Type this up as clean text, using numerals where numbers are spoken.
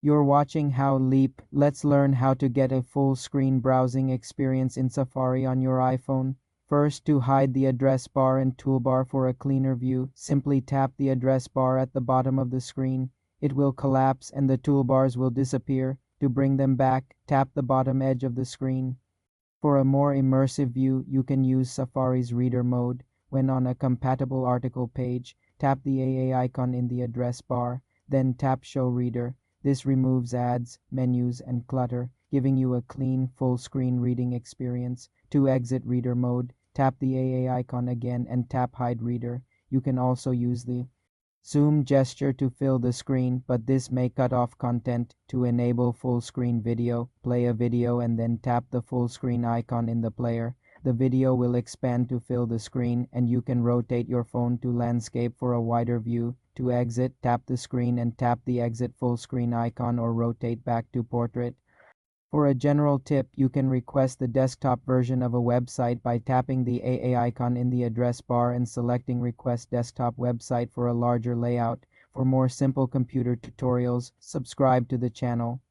You're watching How Leap. Let's learn how to get a full screen browsing experience in Safari on your iPhone. First, to hide the address bar and toolbar for a cleaner view, simply tap the address bar at the bottom of the screen. It will collapse and the toolbars will disappear. To bring them back, tap the bottom edge of the screen. For a more immersive view, you can use Safari's Reader mode. When on a compatible article page, tap the AA icon in the address bar, then tap Show Reader. This removes ads, menus, and clutter, giving you a clean, full-screen reading experience. To exit Reader mode, tap the AA icon again and tap Hide Reader. You can also use the zoom gesture to fill the screen, but this may cut off content. To enable full screen video, play a video and then tap the full screen icon in the player. The video will expand to fill the screen, and you can rotate your phone to landscape for a wider view. To exit, tap the screen and tap the exit full screen icon or rotate back to portrait. For a general tip, you can request the desktop version of a website by tapping the AA icon in the address bar and selecting Request Desktop Website for a larger layout. For more simple computer tutorials, subscribe to the channel.